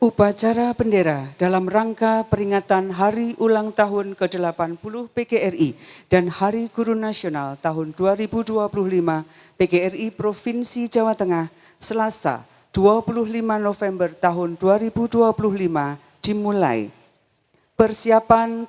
Upacara bendera dalam rangka peringatan Hari Ulang Tahun ke-80 PGRI dan Hari Guru Nasional tahun 2025 PGRI Provinsi Jawa Tengah, Selasa 25 November tahun 2025 dimulai. Persiapan.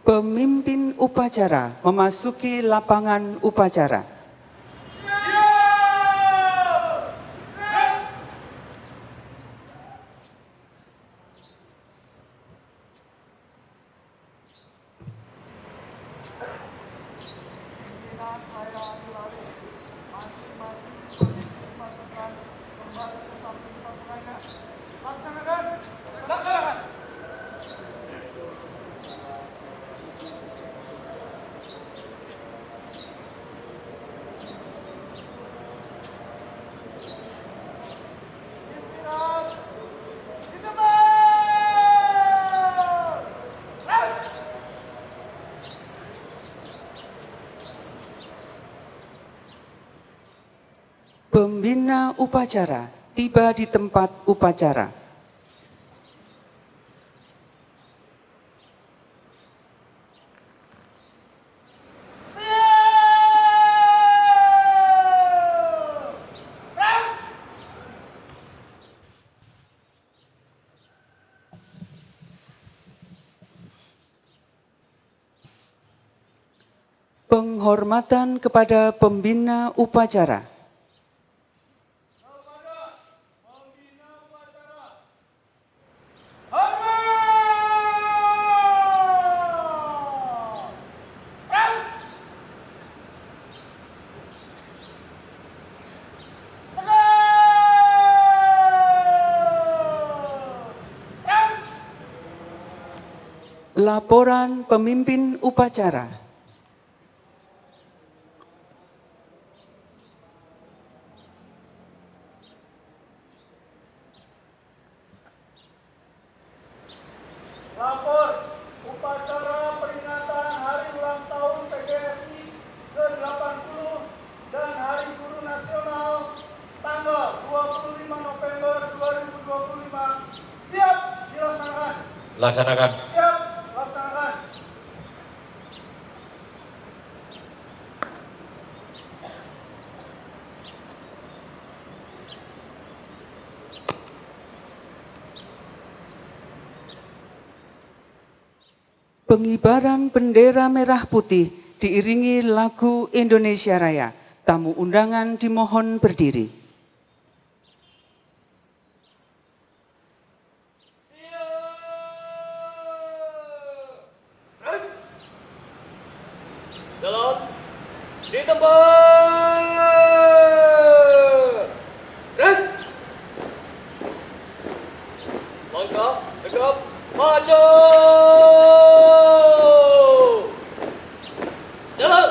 Pemimpin upacara memasuki lapangan upacara. Pembina upacara tiba di tempat upacara. Penghormatan kepada pembina upacara. Laporan pemimpin upacara. Lapor upacara peringatan Hari Ulang Tahun PGRI ke-80 dan Hari Guru Nasional tanggal 25 November 2025 siap dilaksanakan. Laksanakan. Siap laksanakan. Pengibaran bendera merah putih diiringi lagu Indonesia Raya. Tamu undangan dimohon berdiri. Dalam di tempat. Langkah tegap maju. Jalan.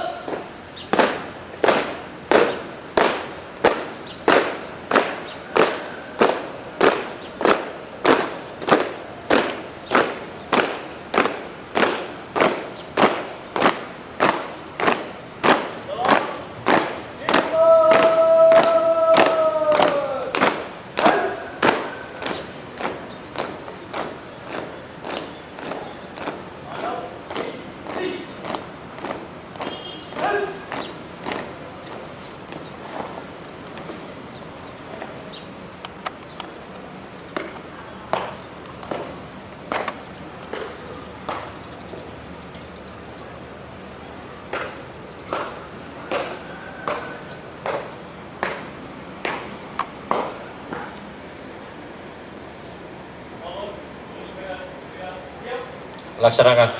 Laksanakan.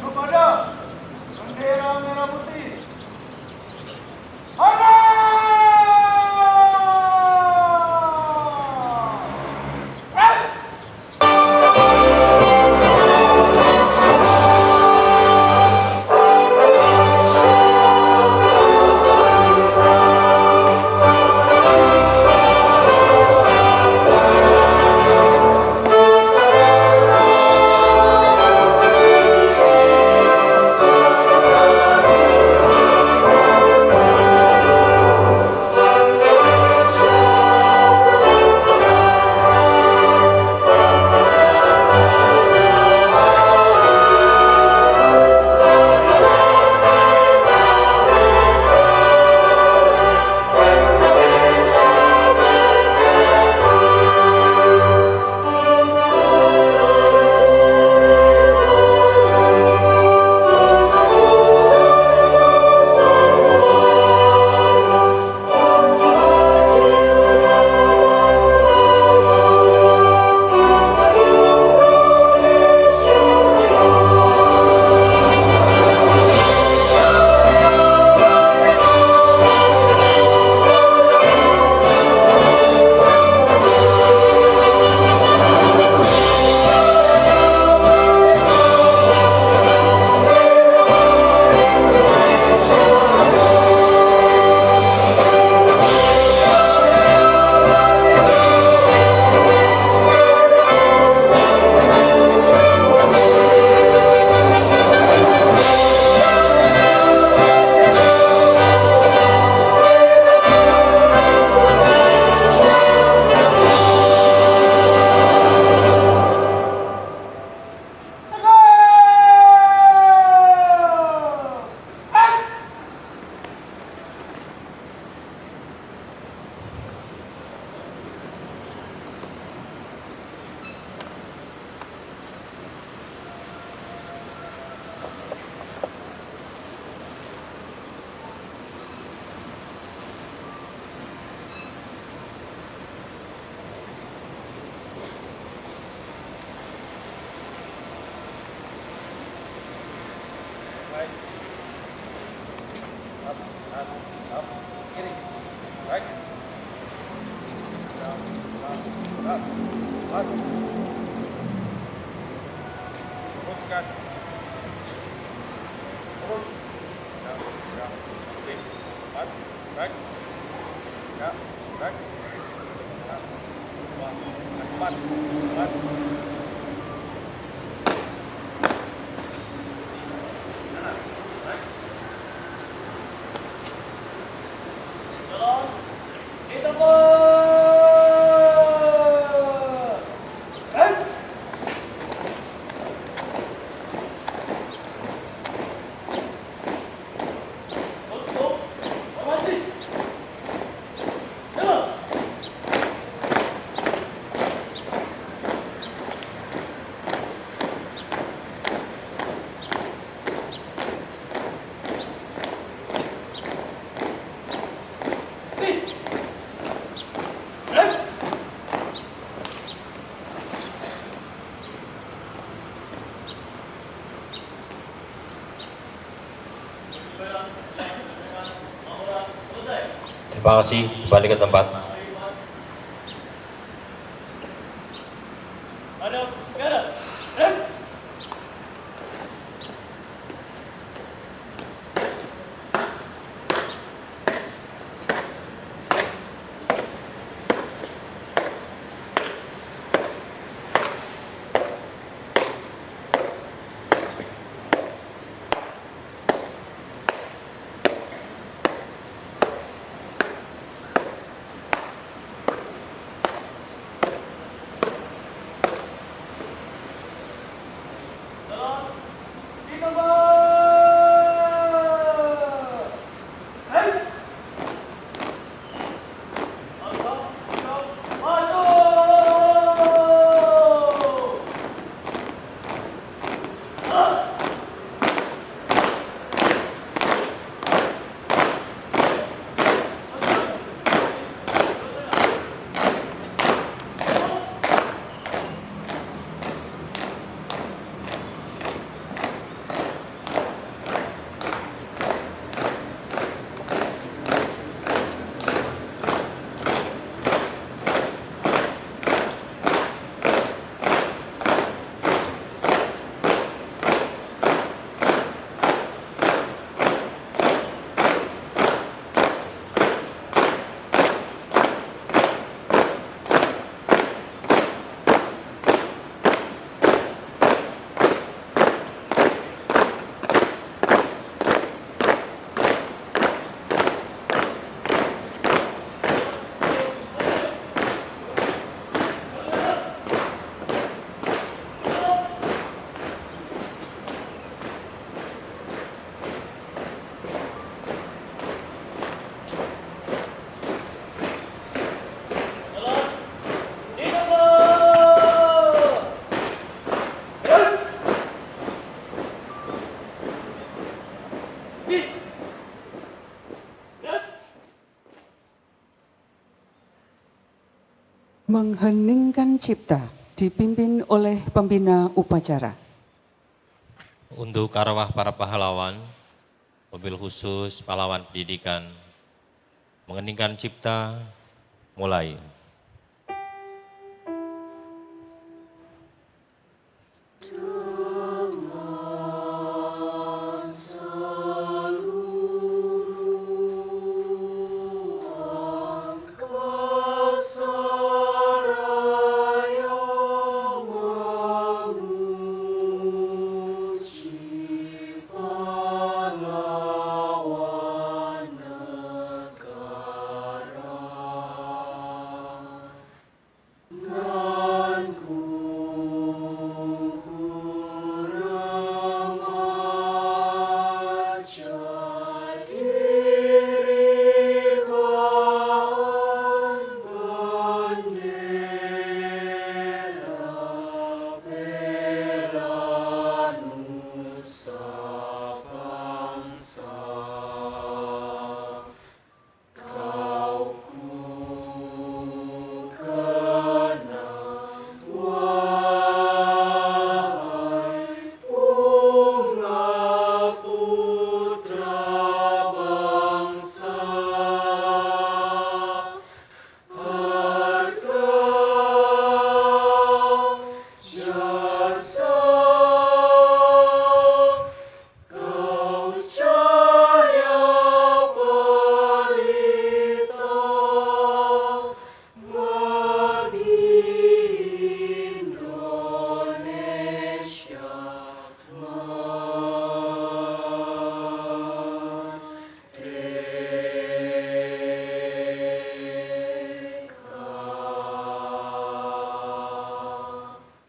Kepada bendera merah putih. Terima kasih, kembali ke tempat. Hadap kanan. Rem. Jalan. Di tempat. Rem. Angkat. Tegap. Maju. Jalan. Di tempat. Rem. Di. Rem. Mengheningkan cipta dipimpin oleh pembina upacara. Untuk arwah para pahlawan, mobil khusus pahlawan pendidikan, mengeningkan cipta, mulai.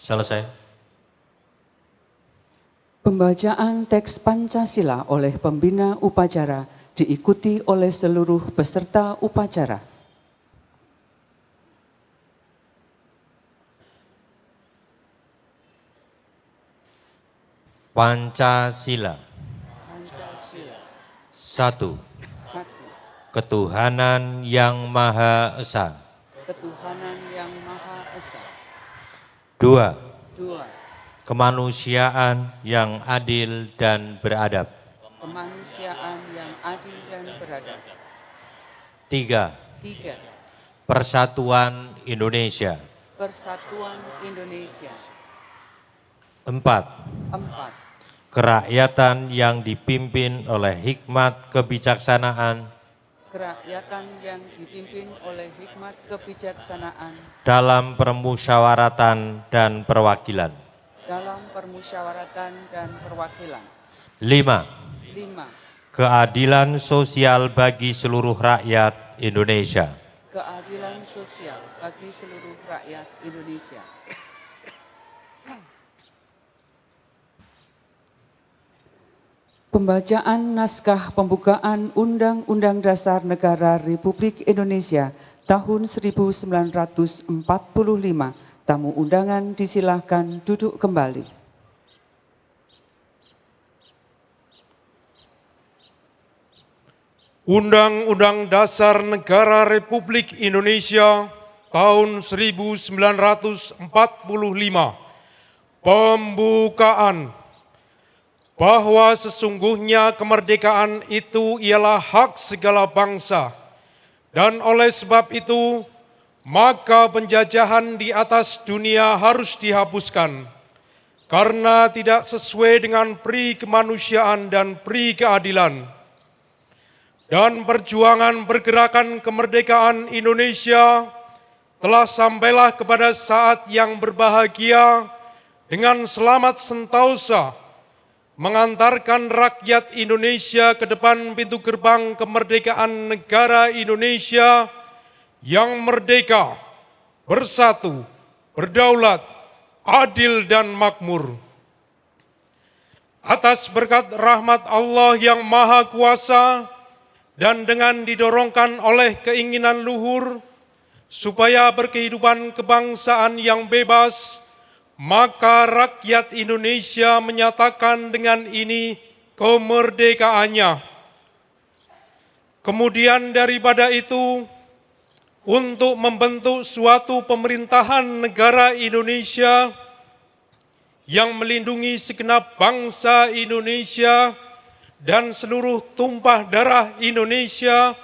Selesai. Pembacaan teks Pancasila oleh pembina upacara diikuti oleh seluruh peserta upacara. Pancasila. Satu, ketuhanan yang Maha Esa. Ketuhanan yang Maha Esa. Dua, Dua, kemanusiaan yang adil dan beradab. kemanusiaan yang adil dan beradab. 3. 3. Persatuan Indonesia. Persatuan Indonesia. 4. 4. Kerakyatan yang dipimpin oleh hikmat kebijaksanaan Kerakyatan yang dipimpin oleh hikmat kebijaksanaan dalam permusyawaratan dan perwakilan. dalam permusyawaratan dan perwakilan. 5. 5. Keadilan sosial bagi seluruh rakyat Indonesia. Keadilan sosial bagi seluruh rakyat Indonesia. Pembacaan naskah pembukaan Undang-Undang Dasar Negara Republik Indonesia tahun 1945. Tamu undangan disilahkan duduk kembali. Undang-Undang Dasar Negara Republik Indonesia tahun 1945. Pembukaan. Bahwa sesungguhnya kemerdekaan itu ialah hak segala bangsa, dan oleh sebab itu maka penjajahan di atas dunia harus dihapuskan, karena tidak sesuai dengan pri kemanusiaan dan pri keadilan. Dan perjuangan pergerakan kemerdekaan Indonesia telah sampailah kepada saat yang berbahagia dengan selamat sentosa, mengantarkan rakyat Indonesia ke depan pintu gerbang kemerdekaan negara Indonesia yang merdeka, bersatu, berdaulat, adil dan makmur. Atas berkat rahmat Allah yang Maha Kuasa dan dengan didorongkan oleh keinginan luhur supaya berkehidupan kebangsaan yang bebas, maka rakyat Indonesia menyatakan dengan ini kemerdekaannya. Kemudian daripada itu, untuk membentuk suatu pemerintahan negara Indonesia yang melindungi segenap bangsa Indonesia dan seluruh tumpah darah Indonesia,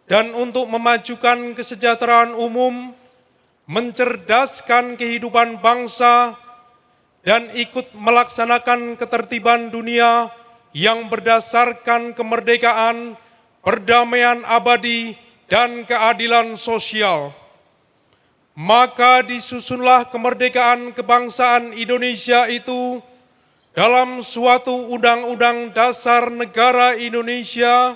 dan untuk memajukan kesejahteraan umum, mencerdaskan kehidupan bangsa, dan ikut melaksanakan ketertiban dunia yang berdasarkan kemerdekaan, perdamaian abadi, dan keadilan sosial. Maka disusunlah kemerdekaan kebangsaan Indonesia itu dalam suatu Undang-Undang Dasar Negara Indonesia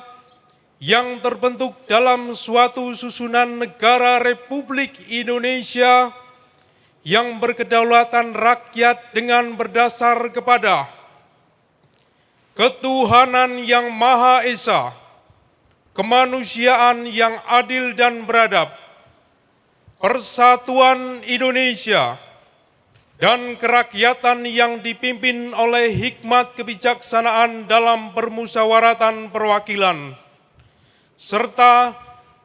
yang terbentuk dalam suatu susunan negara Republik Indonesia yang berkedaulatan rakyat dengan berdasar kepada ketuhanan yang Maha Esa, kemanusiaan yang adil dan beradab, persatuan Indonesia, dan kerakyatan yang dipimpin oleh hikmat kebijaksanaan dalam permusyawaratan perwakilan, serta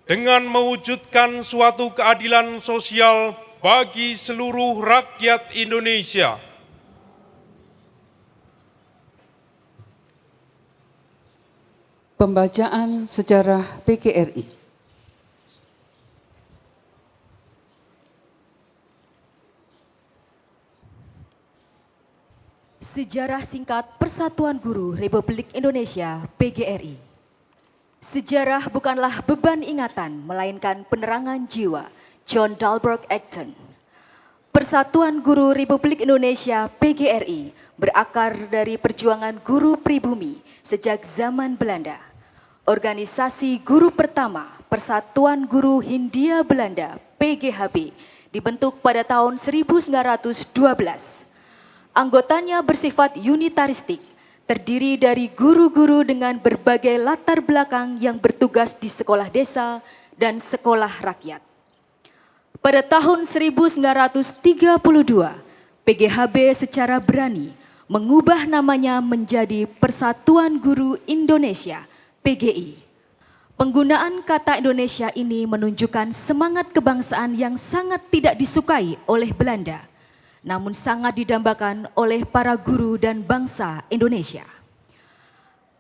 dengan mewujudkan suatu keadilan sosial bagi seluruh rakyat Indonesia. Pembacaan sejarah PGRI. Sejarah singkat Persatuan Guru Republik Indonesia PGRI. Sejarah bukanlah beban ingatan, melainkan penerangan jiwa. John Dalberg Acton. Persatuan Guru Republik Indonesia PGRI berakar dari perjuangan guru pribumi sejak zaman Belanda. Organisasi guru pertama Persatuan Guru Hindia Belanda PGHB dibentuk pada tahun 1912. Anggotanya bersifat unitaristik, terdiri dari guru-guru dengan berbagai latar belakang yang bertugas di sekolah desa dan sekolah rakyat. Pada tahun 1932, PGHB secara berani mengubah namanya menjadi Persatuan Guru Indonesia PGI. Penggunaan kata Indonesia ini menunjukkan semangat kebangsaan yang sangat tidak disukai oleh Belanda, namun sangat didambakan oleh para guru dan bangsa Indonesia.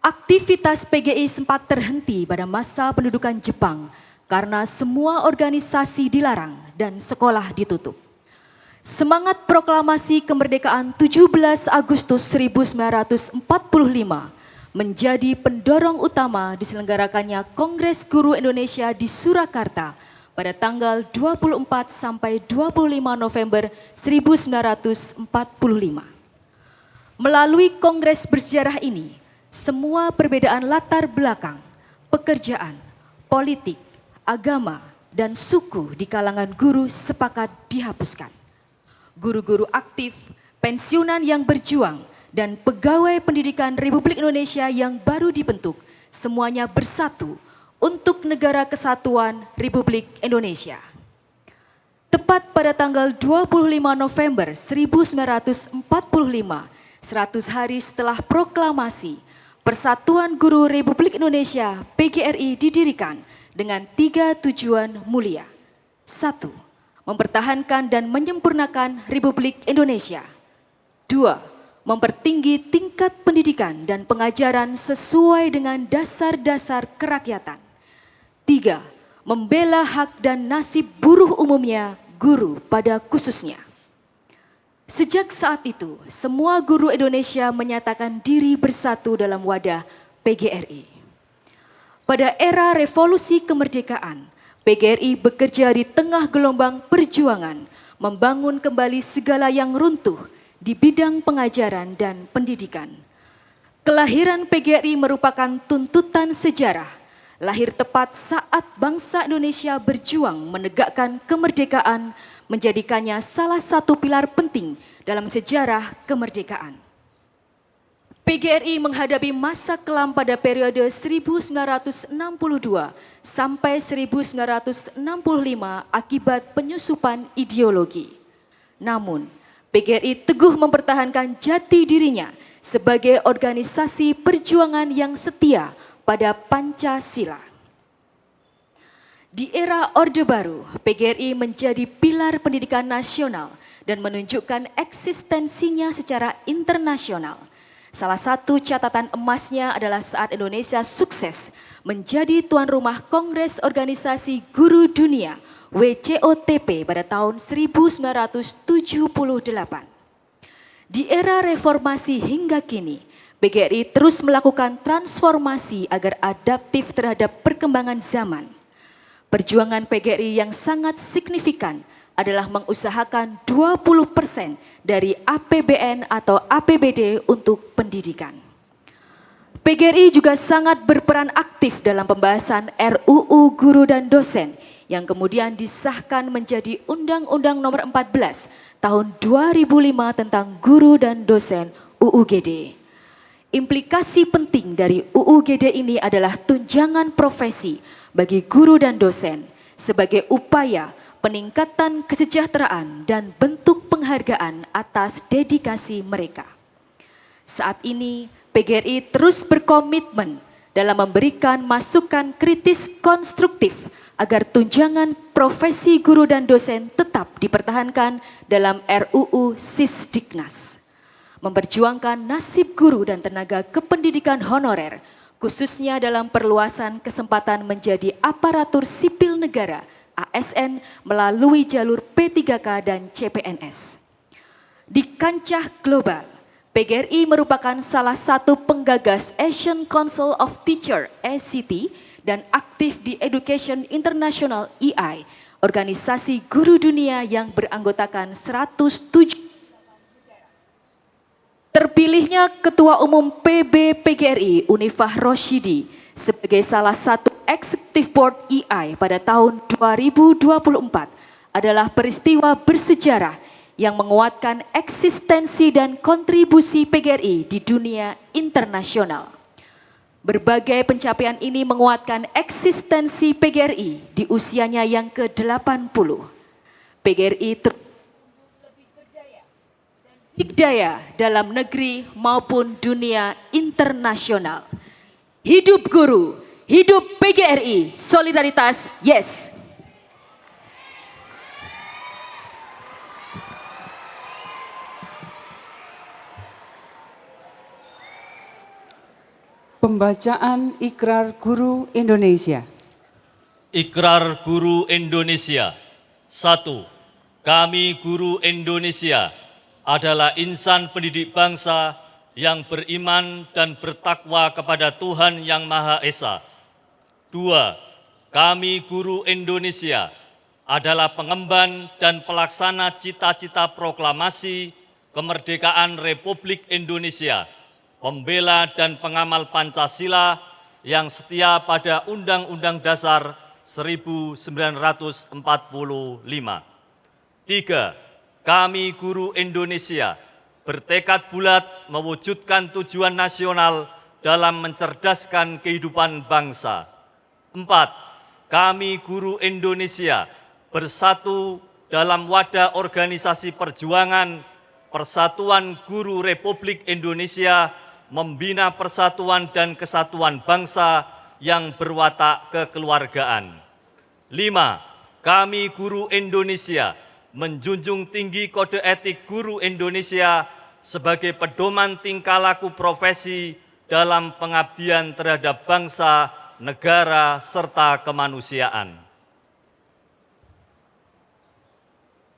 Aktivitas PGI sempat terhenti pada masa pendudukan Jepang karena semua organisasi dilarang dan sekolah ditutup. Semangat proklamasi kemerdekaan 17 Agustus 1945 menjadi pendorong utama diselenggarakannya Kongres Guru Indonesia di Surakarta pada tanggal 24 sampai 25 November 1945. Melalui kongres bersejarah ini, semua perbedaan latar belakang, pekerjaan, politik, agama, dan suku di kalangan guru sepakat dihapuskan. Guru-guru aktif, pensiunan yang berjuang, dan pegawai pendidikan Republik Indonesia yang baru dibentuk, semuanya bersatu untuk Negara Kesatuan Republik Indonesia. Tepat pada tanggal 25 November 1945, 100 hari setelah proklamasi, Persatuan Guru Republik Indonesia PGRI didirikan dengan 3 tujuan mulia. 1. Mempertahankan dan menyempurnakan Republik Indonesia. 2. Mempertinggi tingkat pendidikan dan pengajaran sesuai dengan dasar-dasar kerakyatan. 3. Membela hak dan nasib buruh umumnya, guru pada khususnya. Sejak saat itu, semua guru Indonesia menyatakan diri bersatu dalam wadah PGRI. Pada era revolusi kemerdekaan, PGRI bekerja di tengah gelombang perjuangan, membangun kembali segala yang runtuh di bidang pengajaran dan pendidikan. Kelahiran PGRI merupakan tuntutan sejarah, lahir tepat saat bangsa Indonesia berjuang menegakkan kemerdekaan, menjadikannya salah satu pilar penting dalam sejarah kemerdekaan. PGRI menghadapi masa kelam pada periode 1962 sampai 1965 akibat penyusupan ideologi. Namun, PGRI teguh mempertahankan jati dirinya sebagai organisasi perjuangan yang setia pada Pancasila. Di era Orde Baru, PGRI menjadi pilar pendidikan nasional dan menunjukkan eksistensinya secara internasional. Salah satu catatan emasnya adalah saat Indonesia sukses menjadi tuan rumah Kongres Organisasi Guru Dunia WCOTP pada tahun 1978. Di era reformasi hingga kini, PGRI terus melakukan transformasi agar adaptif terhadap perkembangan zaman. Perjuangan PGRI yang sangat signifikan adalah mengusahakan 20% dari APBN atau APBD untuk pendidikan. PGRI juga sangat berperan aktif dalam pembahasan RUU Guru dan Dosen yang kemudian disahkan menjadi Undang-Undang Nomor 14 Tahun 2005 tentang Guru dan Dosen UUGD. Implikasi penting dari UUGD ini adalah tunjangan profesi bagi guru dan dosen sebagai upaya peningkatan kesejahteraan dan bentuk penghargaan atas dedikasi mereka. Saat ini PGRI terus berkomitmen dalam memberikan masukan kritis konstruktif agar tunjangan profesi guru dan dosen tetap dipertahankan dalam RUU Sisdiknas. Memperjuangkan nasib guru dan tenaga kependidikan honorer, khususnya dalam perluasan kesempatan menjadi aparatur sipil negara ASN melalui jalur P3K dan CPNS. Di kancah global, PGRI merupakan salah satu penggagas Asian Council of Teachers (ACT) dan aktif di Education International (EI), organisasi guru dunia yang beranggotakan 107. Terpilihnya Ketua Umum PB PGRI Unifah Roshidi sebagai salah satu Executive Board EI pada tahun 2024 adalah peristiwa bersejarah yang menguatkan eksistensi dan kontribusi PGRI di dunia internasional. Berbagai pencapaian ini menguatkan eksistensi PGRI di usianya yang ke-80. PGRI berdaya dalam negeri maupun dunia internasional. Hidup guru, hidup PGRI, solidaritas, yes. Pembacaan Ikrar Guru Indonesia. Ikrar Guru Indonesia. 1. Kami guru Indonesia adalah insan pendidik bangsa yang beriman dan bertakwa kepada Tuhan Yang Maha Esa. 2. Kami guru Indonesia adalah pengemban dan pelaksana cita-cita proklamasi kemerdekaan Republik Indonesia, pembela dan pengamal Pancasila yang setia pada Undang-Undang Dasar 1945. 3. Kami guru Indonesia bertekad bulat mewujudkan tujuan nasional dalam mencerdaskan kehidupan bangsa. 4. Kami guru Indonesia bersatu dalam wadah organisasi perjuangan Persatuan Guru Republik Indonesia membina persatuan dan kesatuan bangsa yang berwatak kekeluargaan. 5. Kami guru Indonesia menjunjung tinggi kode etik guru Indonesia sebagai pedoman tingkah laku profesi dalam pengabdian terhadap bangsa, negara, serta kemanusiaan.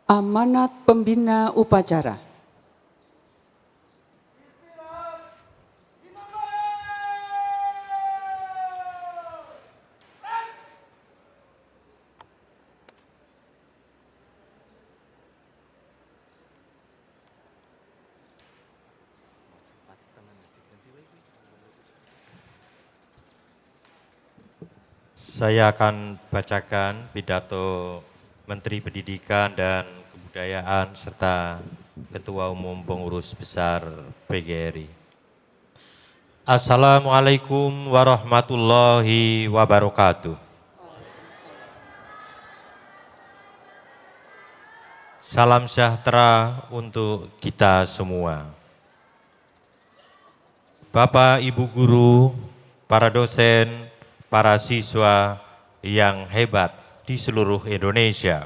Amanat Pembina Upacara. Saya akan bacakan pidato Menteri Pendidikan dan Kebudayaan serta Ketua Umum Pengurus Besar PGRI. Assalamualaikum warahmatullahi wabarakatuh. Salam sejahtera untuk kita semua. Bapak, Ibu guru, para dosen, para siswa yang hebat di seluruh Indonesia.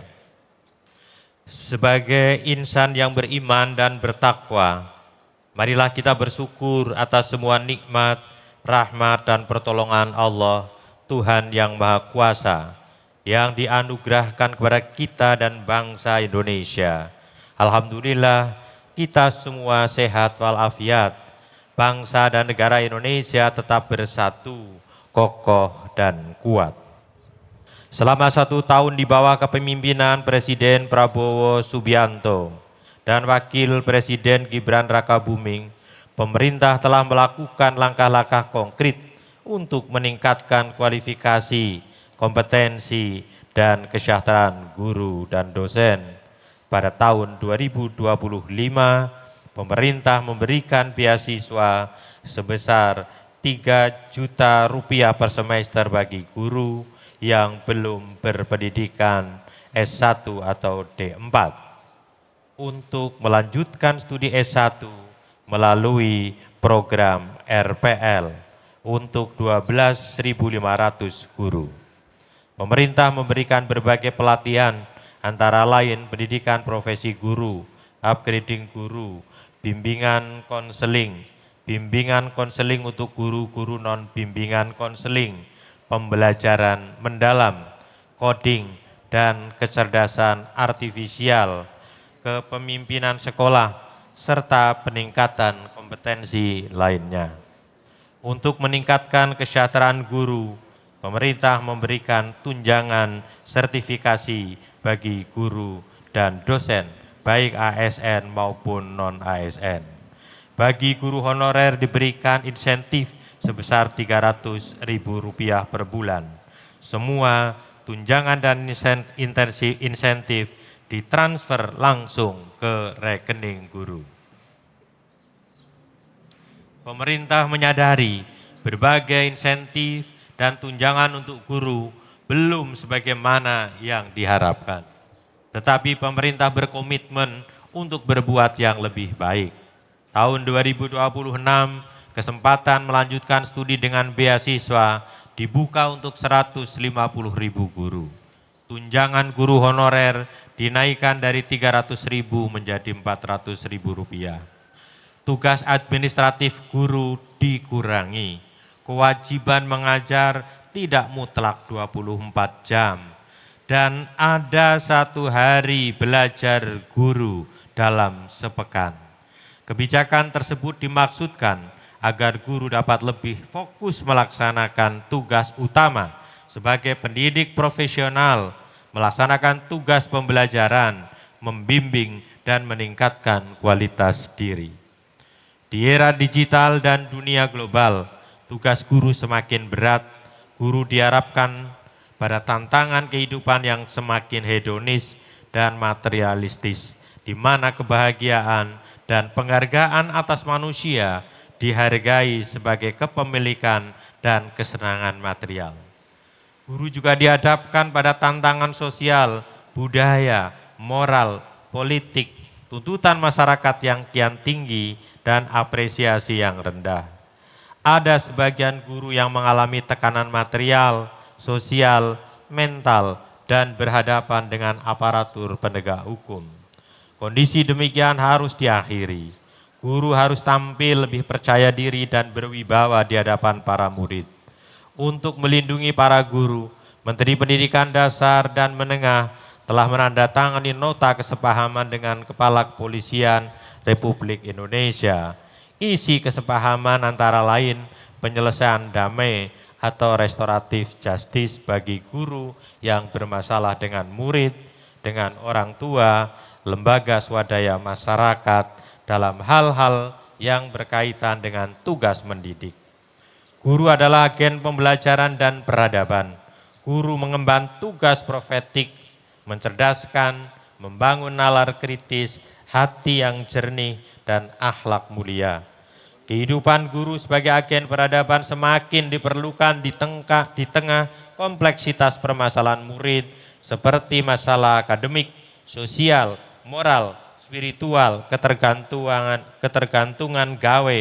Sebagai insan yang beriman dan bertakwa, marilah kita bersyukur atas semua nikmat, rahmat, dan pertolongan Allah, Tuhan yang Maha Kuasa, yang dianugerahkan kepada kita dan bangsa Indonesia. Alhamdulillah, kita semua sehat walafiat. Bangsa dan negara Indonesia tetap bersatu, kokoh dan kuat. Selama 1 tahun di bawah kepemimpinan Presiden Prabowo Subianto dan Wakil Presiden Gibran Rakabuming, pemerintah telah melakukan langkah-langkah konkret untuk meningkatkan kualifikasi, kompetensi, dan kesejahteraan guru dan dosen. Pada tahun 2025, pemerintah memberikan beasiswa sebesar Rp3 juta per semester bagi guru yang belum berpendidikan S1 atau D4 untuk melanjutkan studi S1 melalui program RPL untuk 12.500 guru. Pemerintah memberikan berbagai pelatihan antara lain pendidikan profesi guru, upgrading guru, bimbingan konseling untuk guru-guru non-bimbingan konseling, pembelajaran mendalam, coding, dan kecerdasan artifisial, kepemimpinan sekolah, serta peningkatan kompetensi lainnya. Untuk meningkatkan kesejahteraan guru, pemerintah memberikan tunjangan sertifikasi bagi guru dan dosen, baik ASN maupun non-ASN. Bagi guru honorer diberikan insentif sebesar Rp300.000 per bulan. Semua tunjangan dan insentif ditransfer langsung ke rekening guru. Pemerintah menyadari berbagai insentif dan tunjangan untuk guru belum sebagaimana yang diharapkan. Tetapi pemerintah berkomitmen untuk berbuat yang lebih baik. Tahun 2026, kesempatan melanjutkan studi dengan beasiswa dibuka untuk 150.000 guru. Tunjangan guru honorer dinaikkan dari Rp300.000 menjadi Rp400.000. Tugas administratif guru dikurangi. Kewajiban mengajar tidak mutlak 24 jam. Dan ada 1 hari belajar guru dalam sepekan. Kebijakan tersebut dimaksudkan agar guru dapat lebih fokus melaksanakan tugas utama sebagai pendidik profesional, melaksanakan tugas pembelajaran, membimbing dan meningkatkan kualitas diri. Di era digital dan dunia global, tugas guru semakin berat. Guru diharapkan pada tantangan kehidupan yang semakin hedonis dan materialistis, di mana kebahagiaan dan penghargaan atas manusia dihargai sebagai kepemilikan dan kesenangan material. Guru juga dihadapkan pada tantangan sosial, budaya, moral, politik, tuntutan masyarakat yang kian tinggi, dan apresiasi yang rendah. Ada sebagian guru yang mengalami tekanan material, sosial, mental, dan berhadapan dengan aparatur penegak hukum. Kondisi demikian harus diakhiri. Guru harus tampil lebih percaya diri dan berwibawa di hadapan para murid. Untuk melindungi para guru, Menteri Pendidikan Dasar dan Menengah telah menandatangani nota kesepahaman dengan Kepala Kepolisian Republik Indonesia. Isi kesepahaman antara lain penyelesaian damai atau restoratif justice bagi guru yang bermasalah dengan murid, dengan orang tua, lembaga swadaya masyarakat dalam hal-hal yang berkaitan dengan tugas mendidik. Guru adalah agen pembelajaran dan peradaban. Guru mengemban tugas profetik, mencerdaskan, membangun nalar kritis, hati yang jernih, dan akhlak mulia. Kehidupan guru sebagai agen peradaban semakin diperlukan di tengah kompleksitas permasalahan murid seperti masalah akademik, sosial, moral, spiritual, ketergantungan gawe,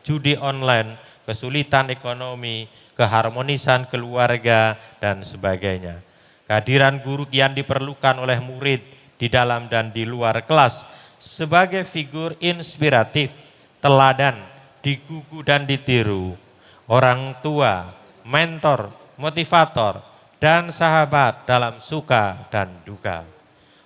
judi online, kesulitan ekonomi, keharmonisan keluarga, dan sebagainya. Kehadiran guru kian diperlukan oleh murid di dalam dan di luar kelas sebagai figur inspiratif, teladan, digugu dan ditiru, orang tua, mentor, motivator, dan sahabat dalam suka dan duka.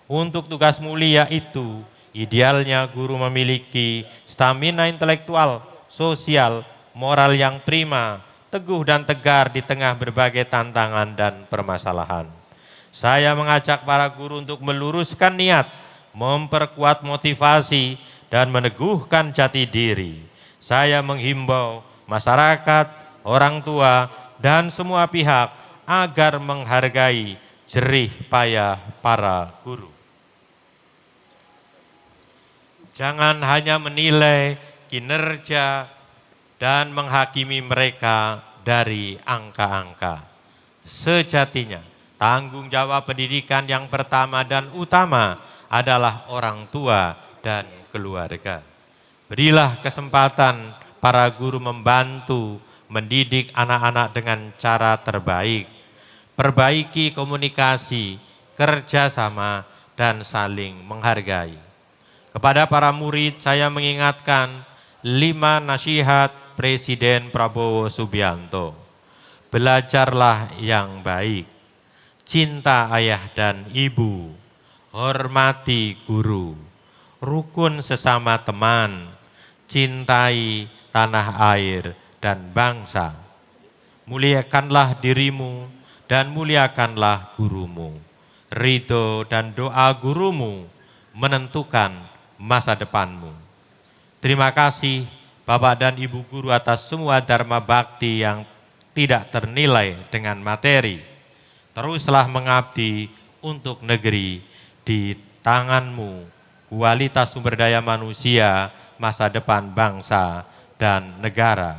Untuk tugas mulia itu, idealnya guru memiliki stamina intelektual, sosial, moral yang prima, teguh dan tegar di tengah berbagai tantangan dan permasalahan. Saya mengajak para guru untuk meluruskan niat, memperkuat motivasi, dan meneguhkan jati diri. Saya menghimbau masyarakat, orang tua, dan semua pihak agar menghargai jerih payah para guru. Jangan hanya menilai kinerja dan menghakimi mereka dari angka-angka. Sejatinya, tanggung jawab pendidikan yang pertama dan utama adalah orang tua dan keluarga. Berilah kesempatan para guru membantu mendidik anak-anak dengan cara terbaik. Perbaiki komunikasi, kerjasama, dan saling menghargai. Kepada para murid saya mengingatkan 5 nasihat Presiden Prabowo Subianto. Belajarlah yang baik, cinta ayah dan ibu, hormati guru, rukun sesama teman, cintai tanah air dan bangsa. Muliakanlah dirimu dan muliakanlah gurumu. Ridho dan doa gurumu menentukan masa depanmu. Terima kasih Bapak dan Ibu guru atas semua dharma bakti yang tidak ternilai dengan materi. Teruslah mengabdi untuk negeri. Di tanganmu kualitas sumber daya manusia, masa depan bangsa dan negara.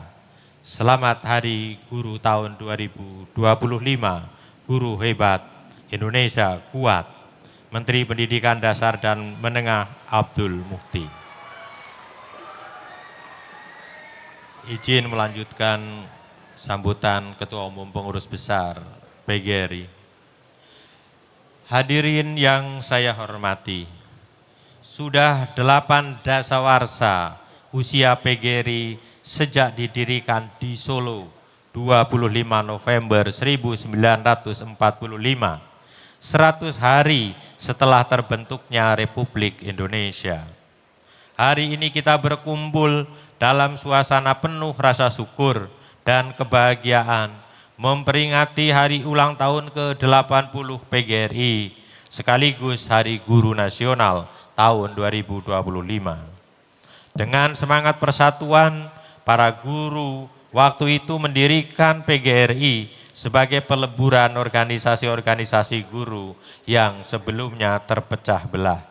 Selamat Hari Guru tahun 2025. Guru hebat, Indonesia kuat. Menteri Pendidikan Dasar dan Menengah Abdul Mukti. Izin melanjutkan sambutan Ketua Umum Pengurus Besar PGRI. Hadirin yang saya hormati, sudah 8 dasawarsa usia PGRI sejak didirikan di Solo 25 November 1945, 100 hari setelah terbentuknya Republik Indonesia. Hari ini kita berkumpul dalam suasana penuh rasa syukur dan kebahagiaan memperingati hari ulang tahun ke-80 PGRI sekaligus Hari Guru Nasional tahun 2025. Dengan semangat persatuan, para guru waktu itu mendirikan PGRI sebagai peleburan organisasi-organisasi guru yang sebelumnya terpecah belah.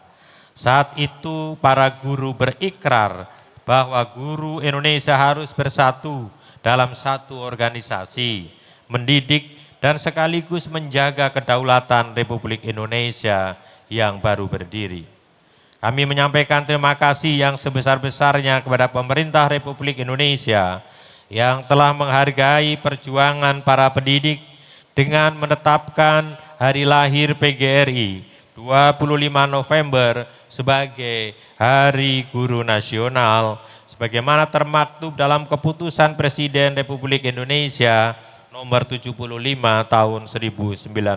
Saat itu para guru berikrar bahwa guru Indonesia harus bersatu dalam satu organisasi, mendidik dan sekaligus menjaga kedaulatan Republik Indonesia yang baru berdiri. Kami menyampaikan terima kasih yang sebesar-besarnya kepada pemerintah Republik Indonesia yang telah menghargai perjuangan para pendidik dengan menetapkan hari lahir PGRI 25 November sebagai Hari Guru Nasional sebagaimana termaktub dalam keputusan Presiden Republik Indonesia nomor 75 tahun 1094.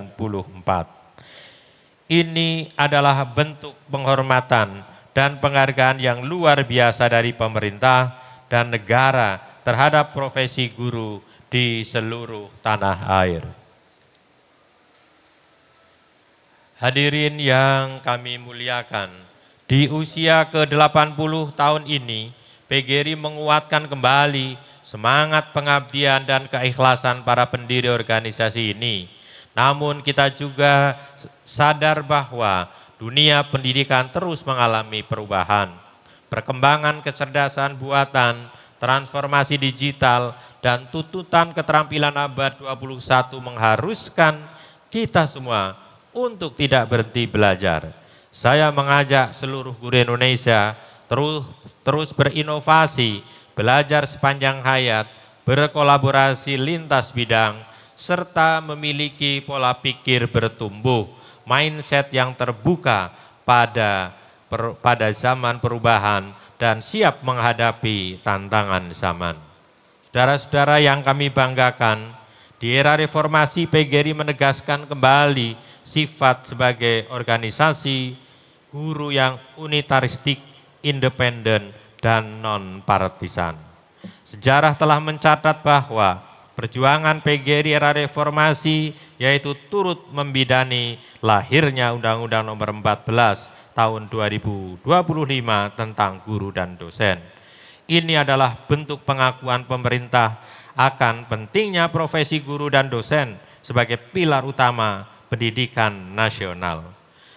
Ini adalah bentuk penghormatan dan penghargaan yang luar biasa dari pemerintah dan negara terhadap profesi guru di seluruh tanah air. Hadirin yang kami muliakan, di usia ke-80 tahun ini, PGRI menguatkan kembali semangat pengabdian dan keikhlasan para pendiri organisasi ini. Namun kita juga sadar bahwa dunia pendidikan terus mengalami perubahan. Perkembangan kecerdasan buatan, transformasi digital, dan tuntutan keterampilan abad 21 mengharuskan kita semua untuk tidak berhenti belajar. Saya mengajak seluruh guru Indonesia terus berinovasi, belajar sepanjang hayat, berkolaborasi lintas bidang, serta memiliki pola pikir bertumbuh, mindset yang terbuka pada zaman perubahan dan siap menghadapi tantangan zaman. Saudara-saudara yang kami banggakan, di era reformasi PGRI menegaskan kembali sifat sebagai organisasi guru yang unitaristik, independen, dan non-partisan. Sejarah telah mencatat bahwa perjuangan PGRI era reformasi yaitu turut membidani lahirnya Undang-Undang Nomor 14 tahun 2025 tentang guru dan dosen. Ini adalah bentuk pengakuan pemerintah akan pentingnya profesi guru dan dosen sebagai pilar utama pendidikan nasional.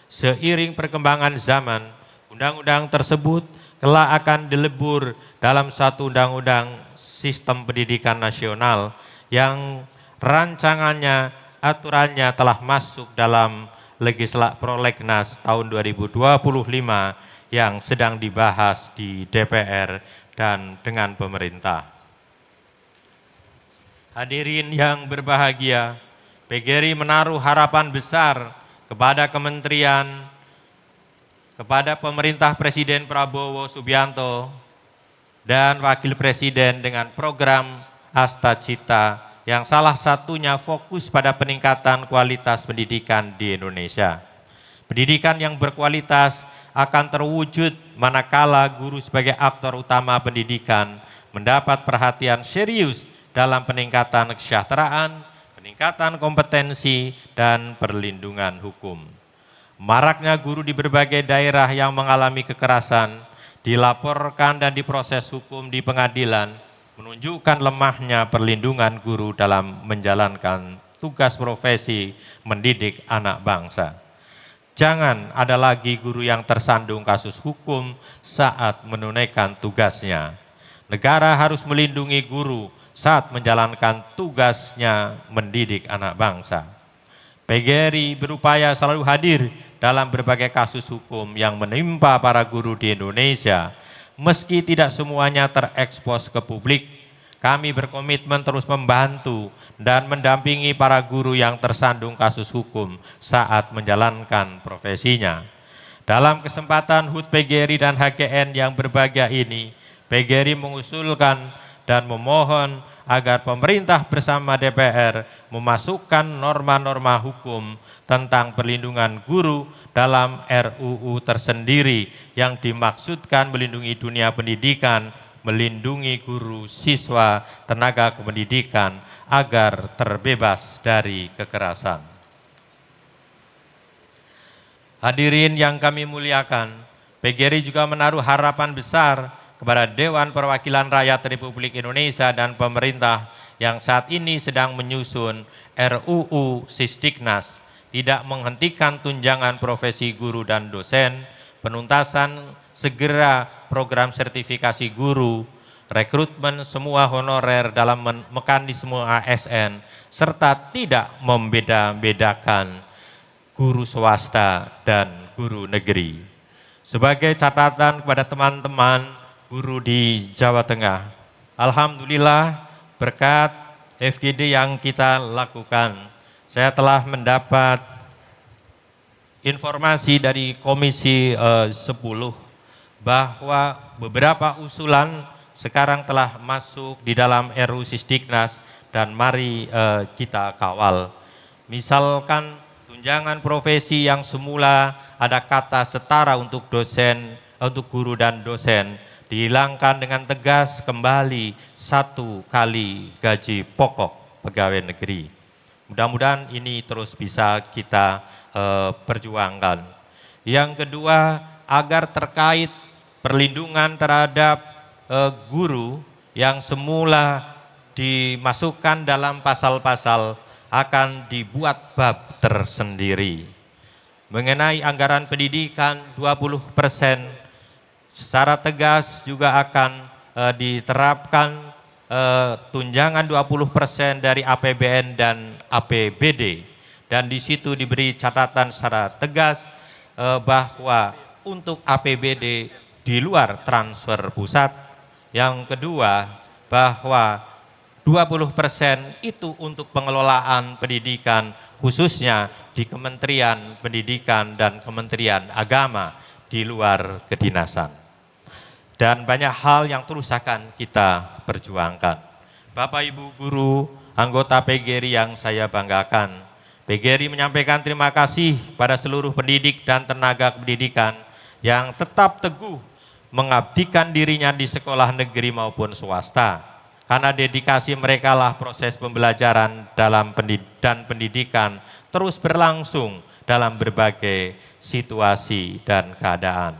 Seiring perkembangan zaman, undang-undang tersebut kelak akan dilebur dalam satu undang-undang sistem pendidikan nasional yang rancangannya, aturannya telah masuk dalam Prolegnas tahun 2025 yang sedang dibahas di DPR dan dengan pemerintah. Hadirin yang berbahagia, PGRI menaruh harapan besar kepada kementerian, kepada pemerintah Presiden Prabowo Subianto dan Wakil Presiden dengan program Asta Cita yang salah satunya fokus pada peningkatan kualitas pendidikan di Indonesia. Pendidikan yang berkualitas akan terwujud manakala guru sebagai aktor utama pendidikan mendapat perhatian serius dalam peningkatan kesejahteraan, peningkatan kompetensi, dan perlindungan hukum. Maraknya guru di berbagai daerah yang mengalami kekerasan, dilaporkan dan diproses hukum di pengadilan, menunjukkan lemahnya perlindungan guru dalam menjalankan tugas profesi mendidik anak bangsa. Jangan ada lagi guru yang tersandung kasus hukum saat menunaikan tugasnya. Negara harus melindungi guru saat menjalankan tugasnya mendidik anak bangsa. PGRI berupaya selalu hadir dalam berbagai kasus hukum yang menimpa para guru di Indonesia. Meski tidak semuanya terekspos ke publik, kami berkomitmen terus membantu dan mendampingi para guru yang tersandung kasus hukum saat menjalankan profesinya. Dalam kesempatan HUT PGRI dan HKN yang berbahagia ini, PGRI mengusulkan dan memohon agar pemerintah bersama DPR memasukkan norma-norma hukum tentang perlindungan guru dalam RUU tersendiri yang dimaksudkan melindungi dunia pendidikan, melindungi guru, siswa, tenaga kependidikan agar terbebas dari kekerasan. Hadirin yang kami muliakan, PGRI juga menaruh harapan besar kepada Dewan Perwakilan Rakyat Republik Indonesia dan pemerintah yang saat ini sedang menyusun RUU Sisdiknas, tidak menghentikan tunjangan profesi guru dan dosen, penuntasan segera program sertifikasi guru, rekrutmen semua honorer dalam mekanisme ASN, serta tidak membeda-bedakan guru swasta dan guru negeri. Sebagai catatan kepada teman-teman guru di Jawa Tengah, alhamdulillah berkat FGD yang kita lakukan, saya telah mendapat informasi dari Komisi 10 bahwa beberapa usulan sekarang telah masuk di dalam RUU Sisdiknas dan mari kita kawal. Misalkan tunjangan profesi yang semula ada kata setara untuk dosen, untuk guru dan dosen, dihilangkan dengan tegas kembali 1 kali gaji pokok pegawai negeri. Mudah-mudahan ini terus bisa kita perjuangkan. Yang kedua, agar terkait perlindungan terhadap guru yang semula dimasukkan dalam pasal-pasal akan dibuat bab tersendiri. Mengenai anggaran pendidikan 20%, secara tegas juga akan diterapkan tunjangan 20% dari APBN dan APBD, dan di situ diberi catatan secara tegas bahwa untuk APBD di luar transfer pusat. Yang kedua, bahwa 20% itu untuk pengelolaan pendidikan khususnya di Kementerian Pendidikan dan Kementerian Agama di luar kedinasan. Dan banyak hal yang terus akan kita perjuangkan. Bapak Ibu guru, anggota PGRI yang saya banggakan, PGRI menyampaikan terima kasih pada seluruh pendidik dan tenaga pendidikan yang tetap teguh mengabdikan dirinya di sekolah negeri maupun swasta. Karena dedikasi mereka lah proses pembelajaran dan pendidikan terus berlangsung dalam berbagai situasi dan keadaan.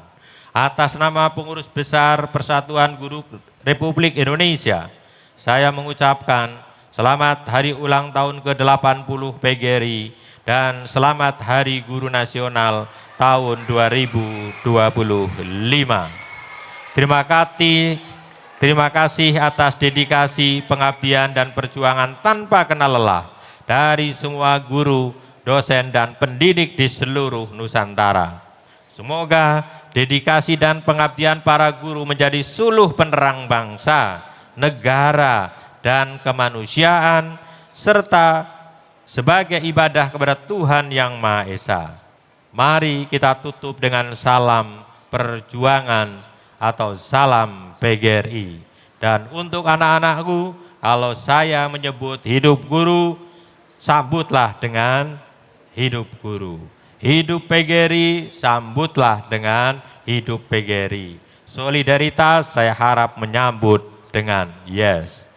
Atas nama pengurus besar Persatuan Guru Republik Indonesia, saya mengucapkan selamat Hari Ulang Tahun ke-80 PGRI dan selamat Hari Guru Nasional tahun 2025. Terima kasih atas dedikasi, pengabdian dan perjuangan tanpa kenal lelah dari semua guru, dosen dan pendidik di seluruh Nusantara. Semoga dedikasi dan pengabdian para guru menjadi suluh penerang bangsa, negara, dan kemanusiaan, serta sebagai ibadah kepada Tuhan Yang Maha Esa. Mari kita tutup dengan salam perjuangan atau salam PGRI. Dan untuk anak-anakku, kalau saya menyebut hidup guru, sambutlah dengan hidup guru. Hidup PGRI, sambutlah dengan hidup PGRI. Solidaritas saya harap menyambut dengan yes.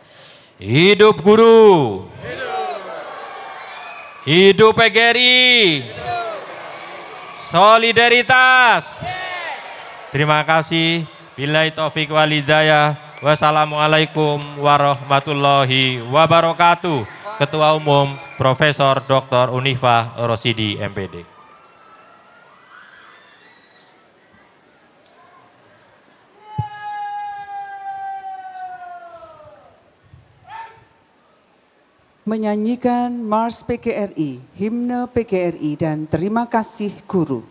Hidup guru. Hidup PGRI. Solidaritas. Terima kasih. Billahi taufik wal hidayah. Wassalamualaikum warahmatullahi wabarakatuh. Ketua Umum Profesor Dr. Unifah Rosidi MPD. Menyanyikan Mars PGRI, Himne PGRI dan Terima Kasih Guru.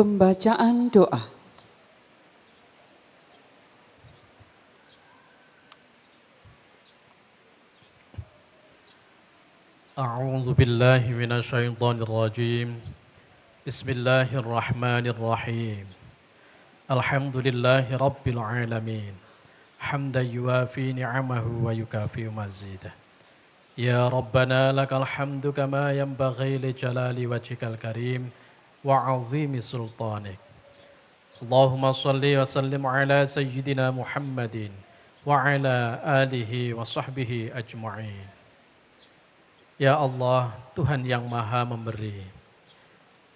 Pembacaan doa. أعوذ بالله من الشيطان الرجيم بسم الله الرحمن الرحيم الحمد لله رب العالمين حمدا يوافي نعمه ويكافئ مزيده يا ربنا لك الحمد كما ينبغي لجلال وجهك الكريم وعظيم سلطانك اللهم صل وسلم على سيدنا محمد وعلى آله وصحبه أجمعين. Ya Allah, Tuhan yang maha memberi,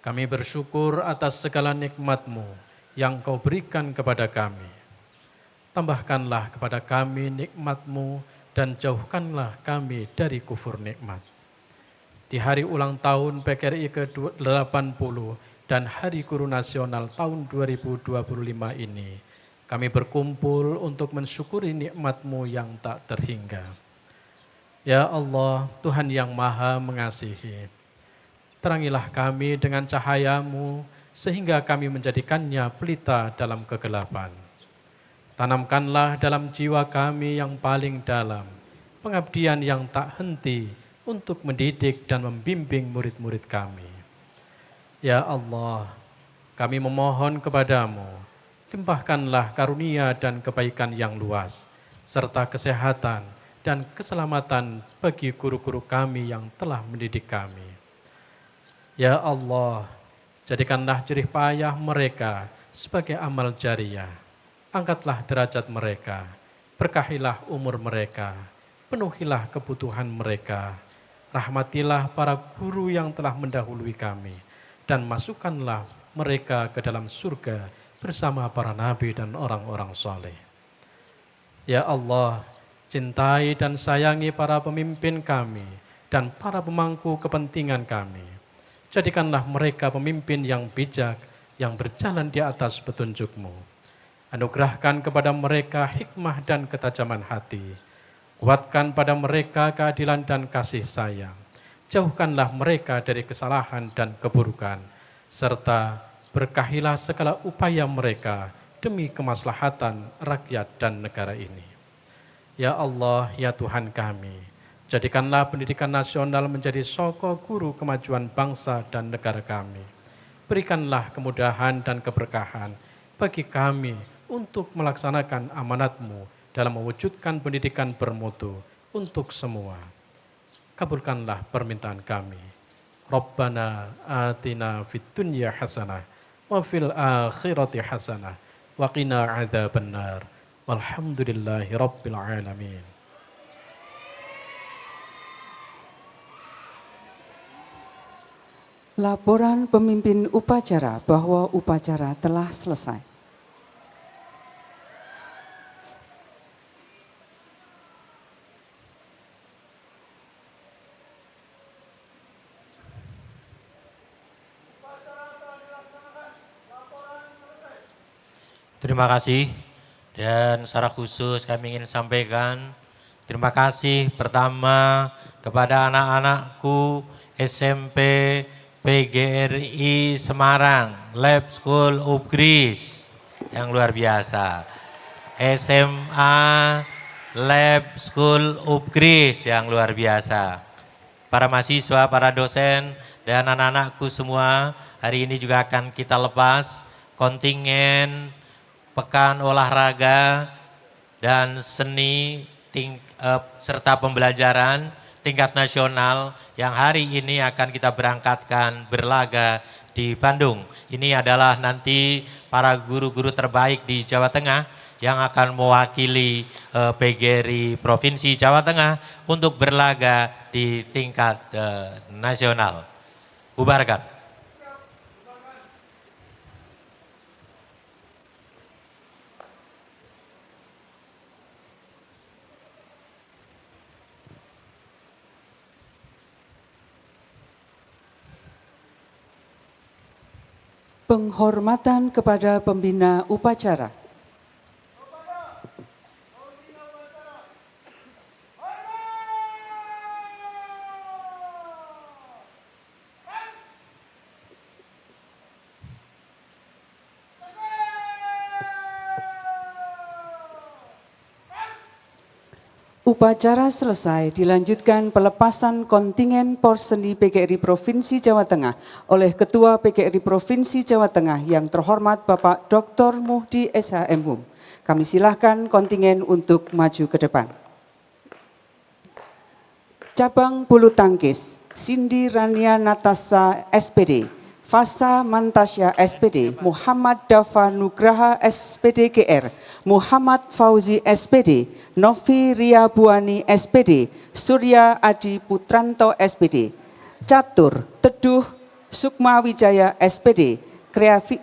kami bersyukur atas segala nikmat-Mu yang Kau berikan kepada kami. Tambahkanlah kepada kami nikmat-Mu dan jauhkanlah kami dari kufur nikmat. Di hari ulang tahun PGRI ke-80 dan Hari Guru Nasional tahun 2025 ini, kami berkumpul untuk mensyukuri nikmat-Mu yang tak terhingga. Ya Allah, Tuhan yang maha mengasihi, terangilah kami dengan cahaya-Mu sehingga kami menjadikannya pelita dalam kegelapan. Tanamkanlah dalam jiwa kami yang paling dalam pengabdian yang tak henti untuk mendidik dan membimbing murid-murid kami. Ya Allah, kami memohon kepadamu, limpahkanlah karunia dan kebaikan yang luas, serta kesehatan dan keselamatan bagi guru-guru kami yang telah mendidik kami. Ya Allah, jadikanlah jerih payah mereka sebagai amal jariah. Angkatlah derajat mereka, berkahilah umur mereka, penuhilah kebutuhan mereka. Rahmatilah para guru yang telah mendahului kami, dan masukkanlah mereka ke dalam surga bersama para nabi dan orang-orang saleh. Ya Allah, cintai dan sayangi para pemimpin kami dan para pemangku kepentingan kami. Jadikanlah mereka pemimpin yang bijak, yang berjalan di atas petunjuk-Mu. Anugerahkan kepada mereka hikmah dan ketajaman hati. Kuatkan pada mereka keadilan dan kasih sayang. Jauhkanlah mereka dari kesalahan dan keburukan, serta berkahilah segala upaya mereka demi kemaslahatan rakyat dan negara ini. Ya Allah, ya Tuhan kami, jadikanlah pendidikan nasional menjadi sokong guru kemajuan bangsa dan negara kami. Berikanlah kemudahan dan keberkahan bagi kami untuk melaksanakan amanat-Mu dalam mewujudkan pendidikan bermutu untuk semua. Kabulkanlah permintaan kami. Rabbana atina fid dunya hasanah wa fil akhirati hasanah wa qina adzabannar. Walhamdulillahi Rabbil Alamin. Laporan pemimpin upacara bahwa upacara telah selesai. Terima kasih. Dan secara khusus kami ingin sampaikan terima kasih pertama kepada anak-anakku SMP PGRI Semarang, Lab School Upgris yang luar biasa. SMA Lab School Upgris yang luar biasa. Para mahasiswa, para dosen, dan anak-anakku semua, hari ini juga akan kita lepas kontingen Pekan Olahraga dan Seni serta Pembelajaran tingkat nasional yang hari ini akan kita berangkatkan berlaga di Bandung. Ini adalah nanti para guru-guru terbaik di Jawa Tengah yang akan mewakili PGRI Provinsi Jawa Tengah untuk berlaga di tingkat nasional. Bubarkan. Penghormatan kepada pembina upacara. Upacara selesai, dilanjutkan pelepasan kontingen Porseni PGRI Provinsi Jawa Tengah oleh Ketua PGRI Provinsi Jawa Tengah yang terhormat Bapak Dr. Muhdi SHM. Kami silahkan kontingen untuk maju ke depan. Cabang bulu tangkis, Cindy Rania Natasha SPD, Fasa Mantasya SPD, Muhammad Dafa Nugraha SPD GR, Muhammad Fauzi SPD, Novi Ria Buani SPD, Surya Adi Putranto SPD. Catur Teduh Sukma Wijaya SPD,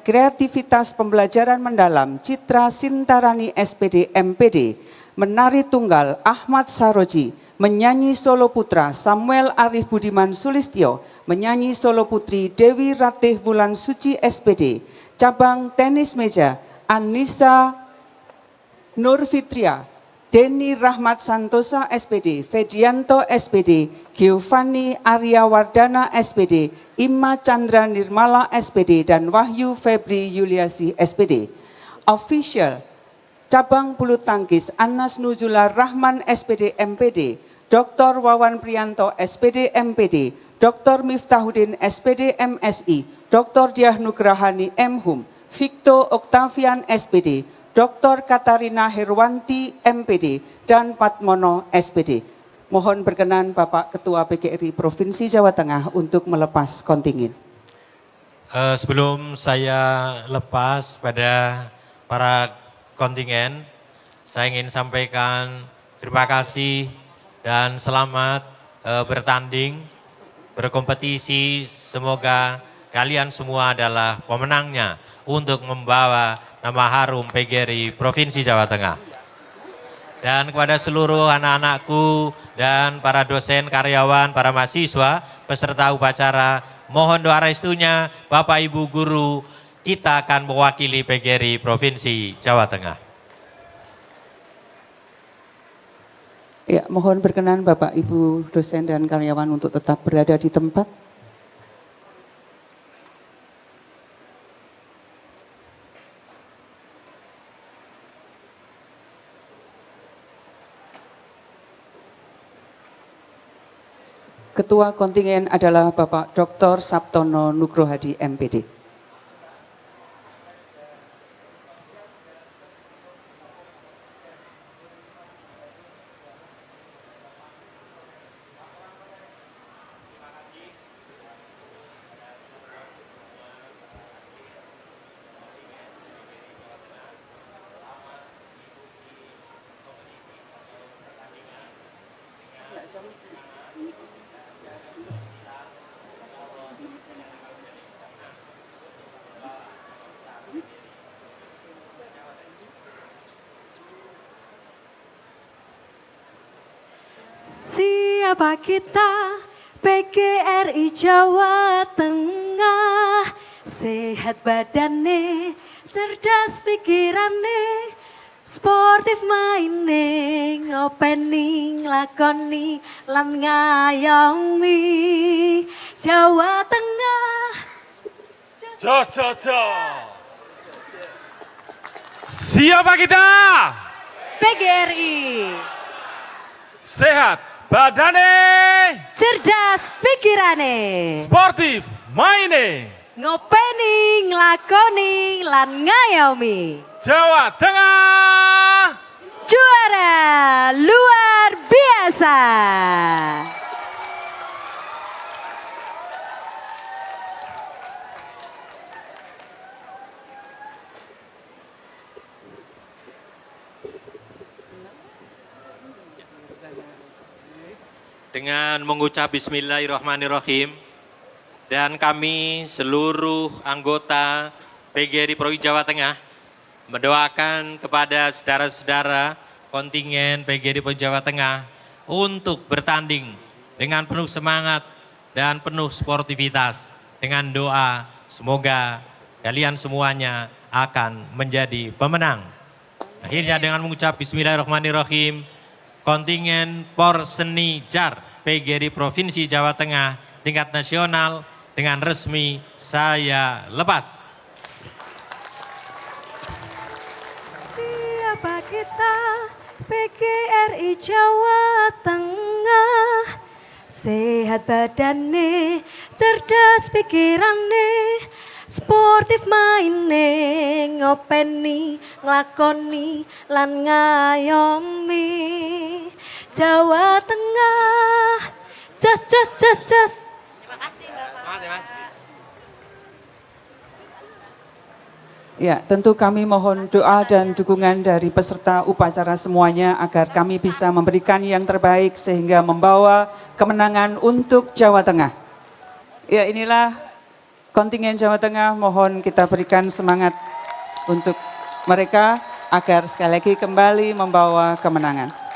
Kreativitas Pembelajaran Mendalam Citra Sintarani SPD MPD. Menari Tunggal Ahmad Saroji, menyanyi solo putra Samuel Arif Budiman Sulistyo, menyanyi solo putri Dewi Ratih Wulan Suci SPD. Cabang tenis meja Anissa Nur Fitria, Denny Rahmat Santosa SPD, Fedianto SPD, Giovanni Arya Wardana SPD, Imma Chandra Nirmala SPD, dan Wahyu Febri Yuliasi SPD. Official Cabang bulu tangkis Anas Nuzula Rahman SPD MPD, Dr. Wawan Prianto SPD MPD, Dr. Miftahudin SPD MSI, Dr. Diah Nugrahani MHUM, Victo Oktavian SPD, Dr. Katarina Herwanti MPD, dan Patmono SPD. Mohon berkenan Bapak Ketua PGRI Provinsi Jawa Tengah untuk melepas kontingin. Sebelum saya lepas pada para kontingen, saya ingin sampaikan terima kasih dan selamat bertanding, berkompetisi. Semoga kalian semua adalah pemenangnya untuk membawa nama harum PGRI Provinsi Jawa Tengah. Dan kepada seluruh anak-anakku dan para dosen, karyawan, para mahasiswa, peserta upacara, mohon doa restunya Bapak Ibu Guru, kita akan mewakili PGRI Provinsi Jawa Tengah. Ya, mohon berkenan Bapak Ibu dosen dan karyawan untuk tetap berada di tempat. Ketua kontingen adalah Bapak Dr. Sabtono Nugrohadi MPD. Siapa kita PGRI Jawa Tengah, sehat badane, cerdas pikirane, sportif maine, ngopeni lakoni lan ngayomi. Jawa Tengah. Jos. Siapa kita? PGRI. Sehat badane, Cerdas pikirane, sportif maine, ngopeni nglakoni lan ngayomi. Jawa Tengah. Juara luar biasa. Dengan mengucap Bismillahirrahmanirrahim, dan kami seluruh anggota PGRI Provinsi Jawa Tengah mendoakan kepada saudara-saudara kontingen PGRI Provinsi Jawa Tengah untuk bertanding dengan penuh semangat dan penuh sportivitas, dengan doa semoga kalian semuanya akan menjadi pemenang. Akhirnya dengan mengucap Bismillahirrahmanirrahim, kontingen Porseni Jar PGRI Provinsi Jawa Tengah tingkat nasional dengan resmi saya lepas. Siapa kita PGRI Jawa Tengah. Sehat badane, cerdas pikirane, sportif maine, ngopeni, nglakoni, lan ngayomi. Jawa Tengah, jos. Terima kasih Bapak. Semangat ya Mas. Ya, tentu kami mohon doa dan dukungan dari peserta upacara semuanya agar kami bisa memberikan yang terbaik sehingga membawa kemenangan untuk Jawa Tengah. Ya, inilah kontingen Jawa Tengah, mohon kita berikan semangat untuk mereka agar sekali lagi kembali membawa kemenangan.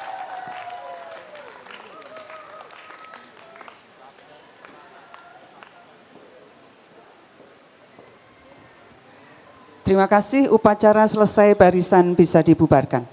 Terima kasih, upacara selesai, barisan bisa dibubarkan.